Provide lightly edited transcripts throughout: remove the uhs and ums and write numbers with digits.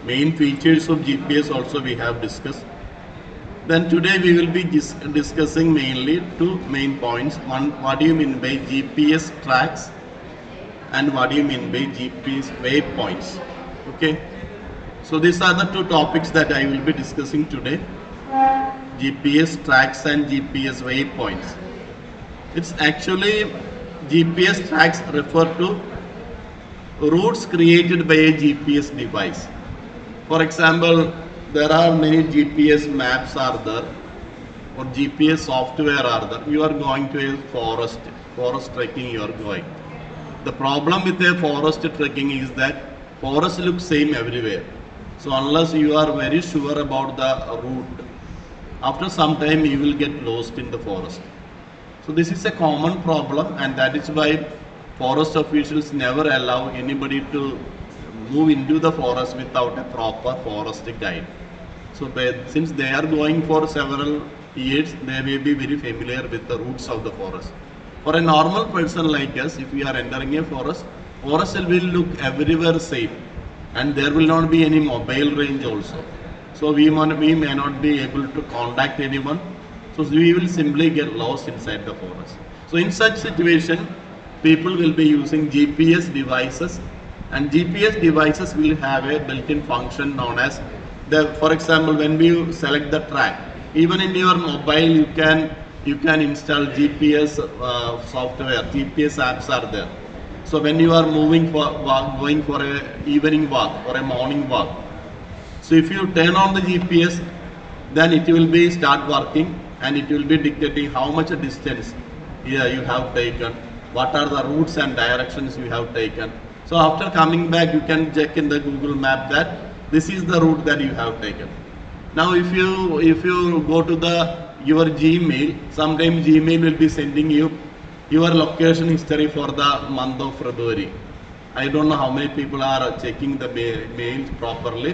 Main features of GPS also we have discussed. Then today we will be discussing mainly two main points. One, what do you mean by GPS tracks, and what do you mean by GPS waypoints? Okay. So these are the two topics that I will be discussing today. GPS tracks and GPS waypoints. It's actually GPS tracks refer to routes created by a GPS device. For example, there are many GPS maps are there, or GPS software are there. You are going to a forest trekking you are going. The problem with a forest trekking is that forest looks same everywhere. So unless you are very sure about the route, after some time you will get lost in the forest. So this is a common problem, and that is why forest officials never allow anybody to move into the forest without a proper forest guide. So since they are going for several years, they may be very familiar with the routes of the forest. For a normal person like us, if we are entering a forest will look everywhere same, and there will not be any mobile range also. So we may not be able to contact anyone. So we will simply get lost inside the forest. So in such situation, people will be using GPS devices, and GPS devices will have a built-in function known as for example, when you select the track, even in your mobile you can install GPS software. GPS apps are there. So when you are moving going for a evening walk or a morning walk, so if you turn on the GPS, then it will be start working, and it will be dictating how much distance you have taken, what are the routes and directions you have taken. So after coming back, you can check in the Google map that this is the route that you have taken. Now if you go to your Gmail, sometimes Gmail will be sending you your location history for the month of February. I don't know how many people are checking the mail properly.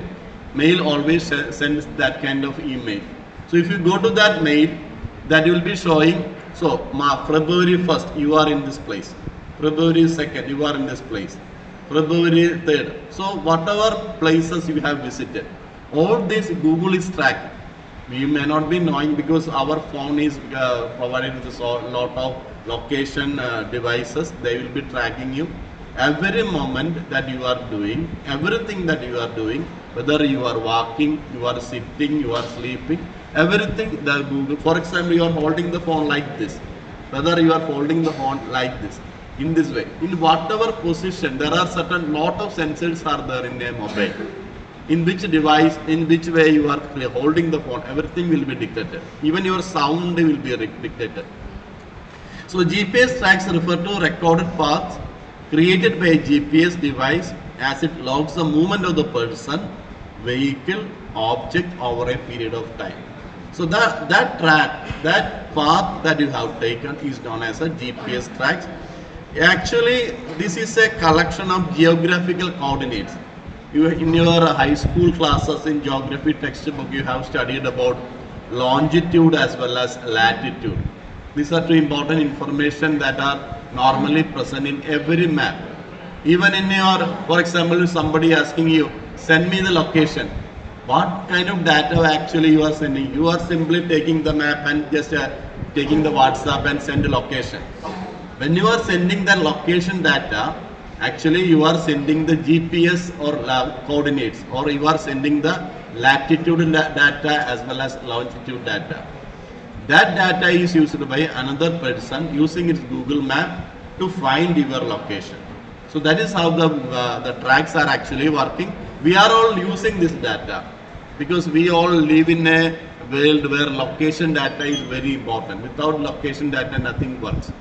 Mail always sends that kind of email. So if you go to that mail, that will be showing, so February 1st you are in this place, February 2nd you are in this place, February 3rd. So whatever places you have visited, all this Google is tracking. We may not be knowing because our phone is provided with a lot of location devices. They will be tracking you every moment that you are doing, everything that you are doing, whether you are walking, you are sitting, you are sleeping, everything the Google. For example, you are holding the phone like this, whether you are holding the phone like this, in this way, in whatever position, there are certain lot of sensors are there in a mobile. In which device, in which way you are holding the phone, everything will be dictated. Even your sound will be dictated. So GPS tracks refer to recorded paths created by a GPS device as it logs the movement of the person, vehicle, object over a period of time. So that path that you have taken is known as a GPS tracks. Actually, this is a collection of geographical coordinates. In your high school classes in geography textbook, you have studied about longitude as well as latitude. These are two important information that are normally present in every map. Even in for example, somebody asking you, send me the location. What kind of data actually you are sending? You are simply taking the map and just taking the WhatsApp and send the location. When you are sending the location data, actually you are sending the GPS or coordinates, or you are sending the latitude data as well as longitude data. That data is used by another person using its Google map to find your location. So that is how the tracks are actually working. We are all using this data because we all live in a world where location data is very important. Without location data, nothing works.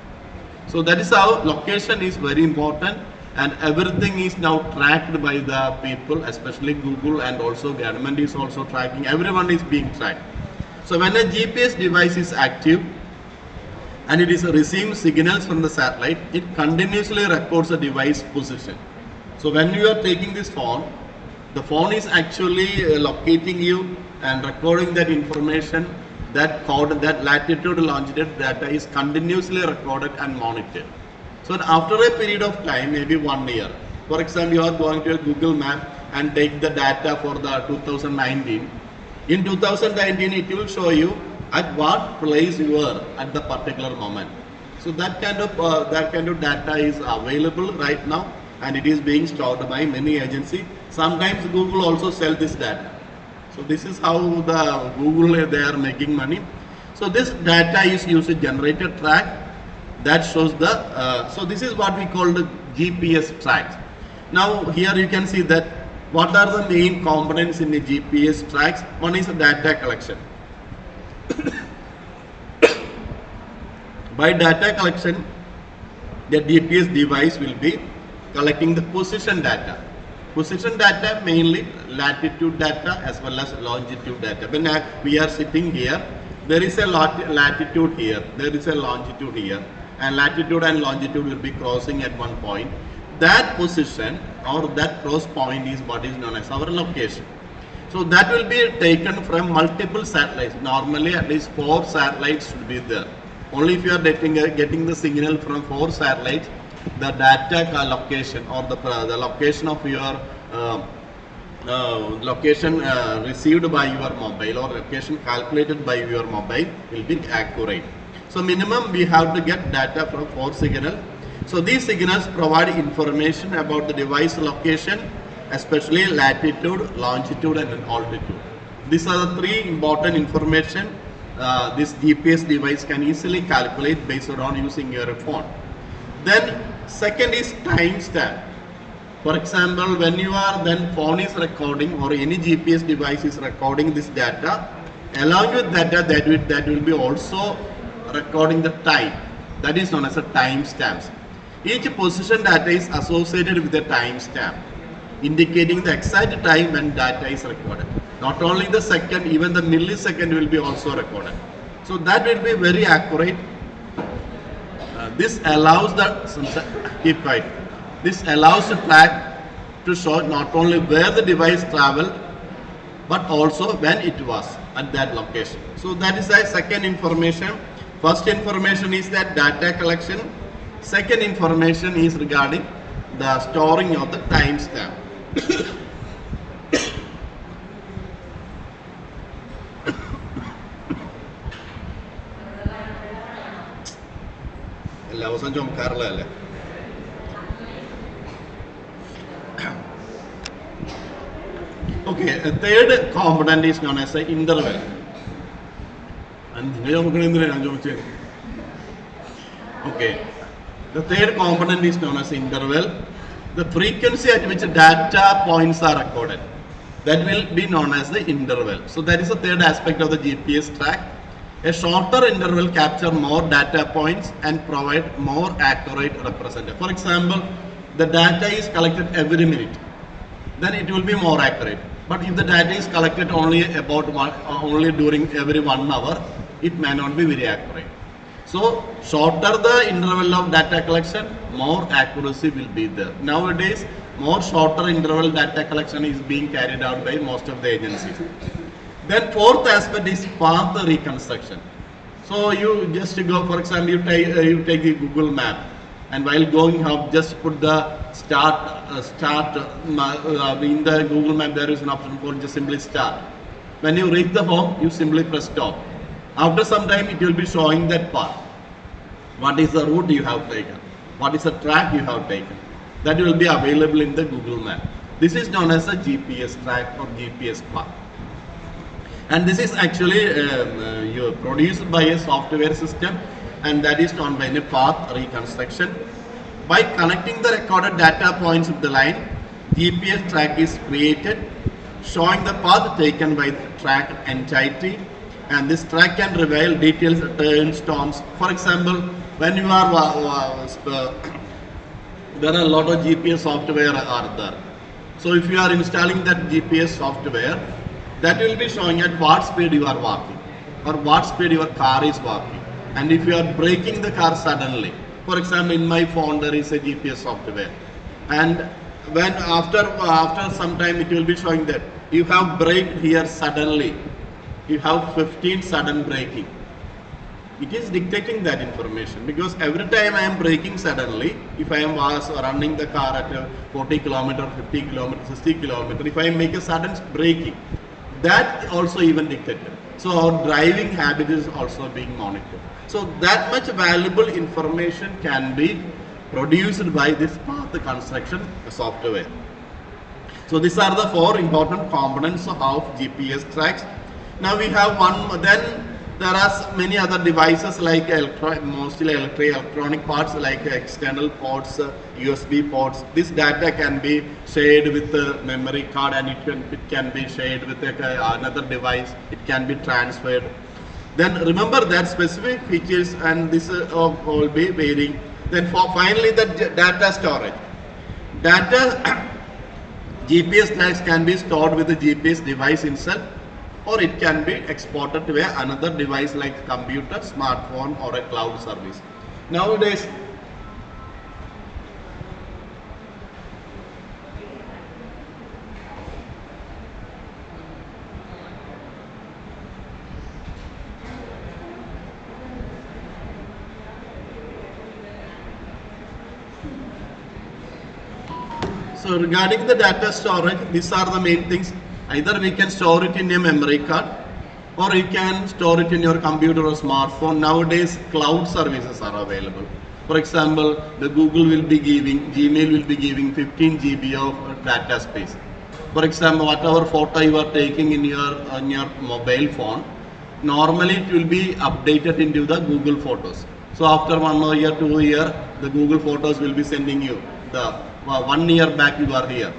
So that is how location is very important, and everything is now tracked by the people, especially Google, and also government is also tracking. Everyone is being tracked. So when a GPS device is active and it is receiving signals from the satellite, it continuously records the device position. So when you are taking this phone, the phone is actually locating you and recording that information. That latitude, longitude data is continuously recorded and monitored. So after a period of time, maybe 1 year, for example, you are going to a Google map, and take the data for the 2019. In 2019, it will show you at what place you were at the particular moment. So that kind of data is available right now, and it is being stored by many agencies. Sometimes Google also sell this data. So this is how the Google they are making money. So this data is used to generate a track that shows the. So this is what we call the GPS tracks. Now here you can see that what are the main components in the GPS tracks. One is data collection. By data collection, the GPS device will be collecting the position data. Position data mainly latitude data as well as longitude data. When we are sitting here, there is a latitude here, there is a longitude here, and latitude and longitude will be crossing at one point. That position or that cross point is what is known as our location. So that will be taken from multiple satellites. Normally at least 4 satellites should be there. Only if you are getting the signal from 4 satellites, the data location or the location of your location received by your mobile or location calculated by your mobile will be accurate. So minimum we have to get data from 4 signals. So these signals provide information about the device location, especially latitude, longitude and altitude. These are the 3 important information this GPS device can easily calculate based on using your phone. Then second is timestamp. For example, when you are then phone is recording or any GPS device is recording this data, along with data that will be also recording the time. That is known as a timestamps. Each position data is associated with a timestamp, indicating the exact time when data is recorded. Not only the second, even the millisecond will be also recorded. So that will be very accurate. This allows keep quiet. This allows the track to show not only where the device traveled, but also when it was at that location. So that is the second information. First information is that data collection. Second information is regarding the storing of the timestamp. Okay, a third component is known as the interval. Okay, the third component is known as interval. The frequency at which data points are recorded, that will be known as the interval. So that is the third aspect of the GPS track. A shorter interval capture more data points and provide more accurate representation. For example, the data is collected every minute, then it will be more accurate. But if the data is collected only during every 1 hour, it may not be very accurate. So shorter the interval of data collection, more accuracy will be there. Nowadays, more shorter interval data collection is being carried out by most of the agencies. Then fourth aspect is path reconstruction. So you just go, for example, you take the Google map, and while going up, just put the start in the Google map. There is an option called just simply start. When you reach the home, you simply press stop. After some time, it will be showing that path. What is the route you have taken? What is the track you have taken? That will be available in the Google map. This is known as a GPS track or GPS path. And this is actually produced by a software system, and that is known by the path reconstruction. By connecting the recorded data points with the line, GPS track is created, showing the path taken by the track entity, and this track can reveal details, turns, storms. For example, when you are there are a lot of GPS software are there. So if you are installing that GPS software, that will be showing at what speed you are walking or what speed your car is walking. And if you are braking the car suddenly, for example, in my phone there is a GPS software, and when after some time it will be showing that you have braked here suddenly, you have 15 sudden braking. It is dictating that information, because every time I am braking suddenly, if I am running the car at 40 kilometer, 50 kilometer, 60 kilometer, if I make a sudden braking, that also even dictated. So our driving habit is also being monitored. So that much valuable information can be produced by this path construction software. So these are the four important components of GPS tracks. Now we have one, then there are many other devices like mostly electronic parts like external ports, USB ports. This data can be shared with the memory card, and it can be shared with another device. It can be transferred. Then remember that specific features, and this will be varying. Then finally the data storage. Data GPS tracks can be stored with the GPS device itself, or it can be exported to another device like computer, smartphone, or a cloud service. Nowadays, so regarding the data storage, these are the main things. Either we can store it in a memory card, or you can store it in your computer or smartphone. Nowadays, cloud services are available. For example, the Google will be giving, Gmail will be giving 15 GB of data space. For example, whatever photo you are taking in your mobile phone, normally it will be updated into the Google Photos. So after 1 year, 2 year, the Google Photos will be sending you the 1 year back you are here.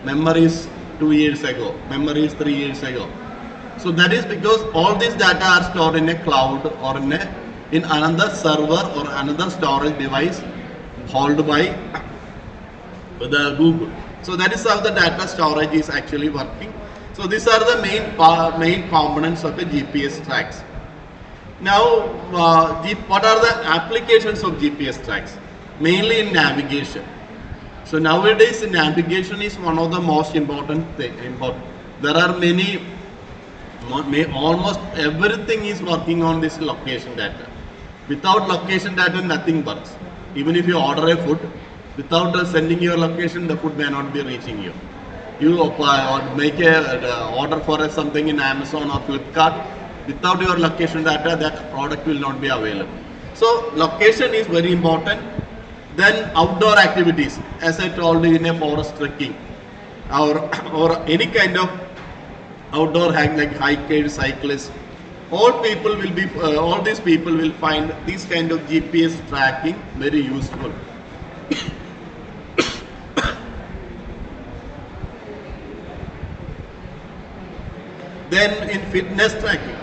Memories 2 years ago, memories 3 years ago. So that is because all these data are stored in a cloud or in another server or another storage device held by the Google. So that is how the data storage is actually working. So these are the main components of the GPS tracks. Now, what are the applications of GPS tracks? Mainly in navigation. So nowadays navigation is one of the most important thing. There are almost everything is working on this location data. Without location data, nothing works. Even if you order a food, without sending your location, the food may not be reaching you. You make a order for something in Amazon or Flipkart, without your location data, that product will not be available. So location is very important. Then outdoor activities, as I told you, in a forest trekking or any kind of outdoor like hikers, cyclists, all these people will find this kind of GPS tracking very useful. Then in fitness tracking,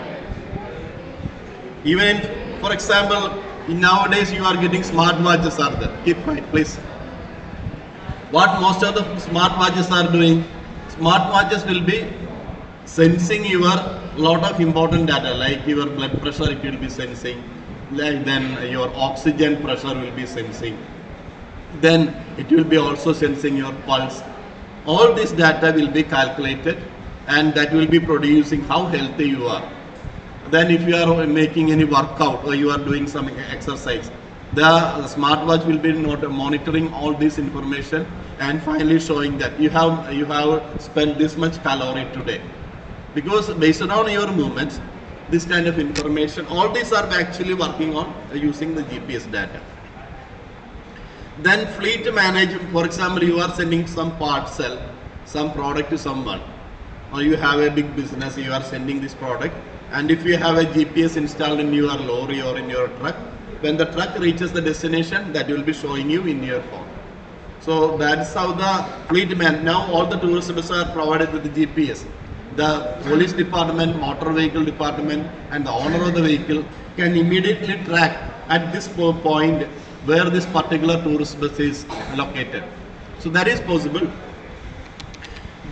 even for example, nowadays you are getting smartwatches are there. Keep quiet, please. What most of the smartwatches are doing, smartwatches will be sensing your lot of important data, like your blood pressure it will be sensing, like then your oxygen pressure will be sensing, then it will be also sensing your pulse. All this data will be calculated, and that will be producing how healthy you are. Then if you are making any workout or you are doing some exercise, the smartwatch will be monitoring all this information and finally showing that you have spent this much calorie today. Because based on your movements, this kind of information, all these are actually working on using the GPS data. Then fleet management, for example, you are sending some parcel, some product to someone, or you have a big business, you are sending this product, and if you have a GPS installed in your lorry or in your truck, when the truck reaches the destination, that will be showing you in your phone. So that's how the fleet now all the tourist buses are provided with the GPS. The police department, motor vehicle department, and the owner of the vehicle can immediately track at this point where this particular tourist bus is located. So that is possible.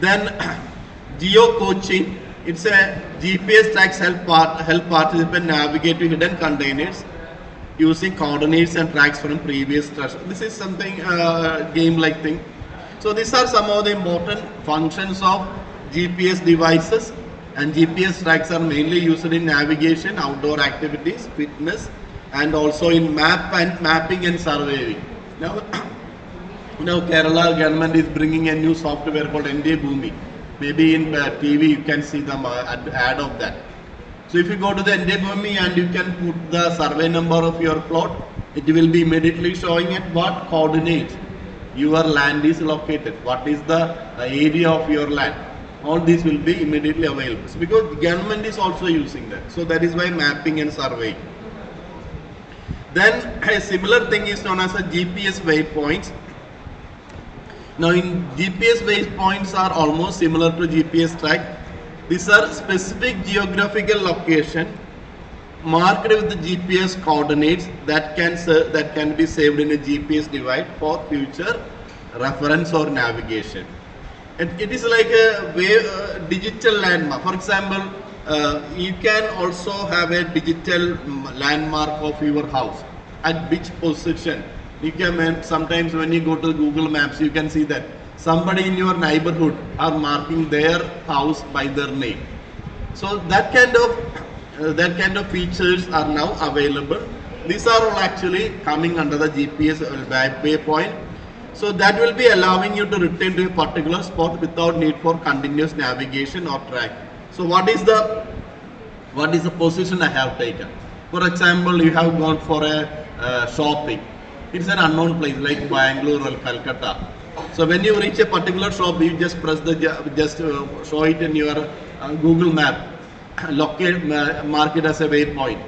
Then geo-coaching, it's a GPS tracks help participants navigate to hidden containers using coordinates and tracks from previous treasure. This is something game-like thing. So these are some of the important functions of GPS devices And GPS tracks are mainly used in navigation, outdoor activities, fitness, and also in mapping and surveying. Now, Kerala government is bringing a new software called ND Bhumi. Maybe in TV you can see the ad of that. So if you go to the ND Bhumi and you can put the survey number of your plot, it will be immediately showing at what coordinates your land is located, what is the area of your land. All these will be immediately available. So because the government is also using that. So that is why mapping and surveying. Then a similar thing is known as a GPS waypoints. Now in GPS waypoints are almost similar to GPS track. These are specific geographical location marked with the GPS coordinates that can be saved in a GPS device for future reference or navigation. And it is like a digital landmark. For example, you can also have a digital landmark of your house. At which position? You can sometimes when you go to Google Maps, you can see that somebody in your neighborhood are marking their house by their name. So that kind of features are now available. These are all actually coming under the GPS waypoint. So that will be allowing you to return to a particular spot without need for continuous navigation or track. So what is the position I have taken? For example, you have gone for a shopping. It's an unknown place like Bangalore or Calcutta. So when you reach a particular shop, you just press show it in your Google map, mark it as a waypoint.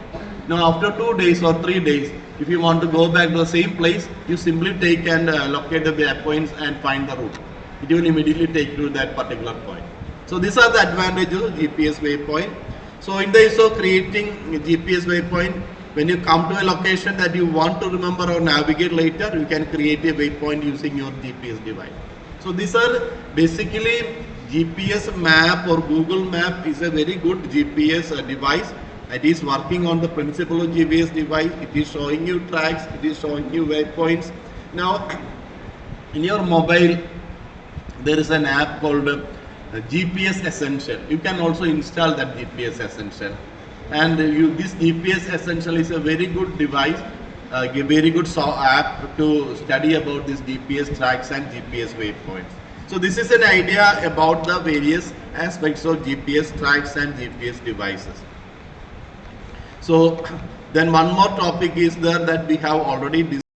Now after 2 days or 3 days, if you want to go back to the same place, you simply take and locate the waypoints and find the route. It will immediately take you to that particular point. So these are the advantages of GPS waypoint. So in the case of creating a GPS waypoint, when you come to a location that you want to remember or navigate later, you can create a waypoint using your GPS device. So these are basically GPS map or Google map is a very good GPS device. It is working on the principle of GPS device. It is showing you tracks. It is showing you waypoints. Now, in your mobile, there is an app called GPS Essential. You can also install that GPS Essential. And this GPS Essential is a very good device, a very good app to study about these GPS tracks and GPS waypoints. So this is an idea about the various aspects of GPS tracks and GPS devices. So then one more topic is there that we have already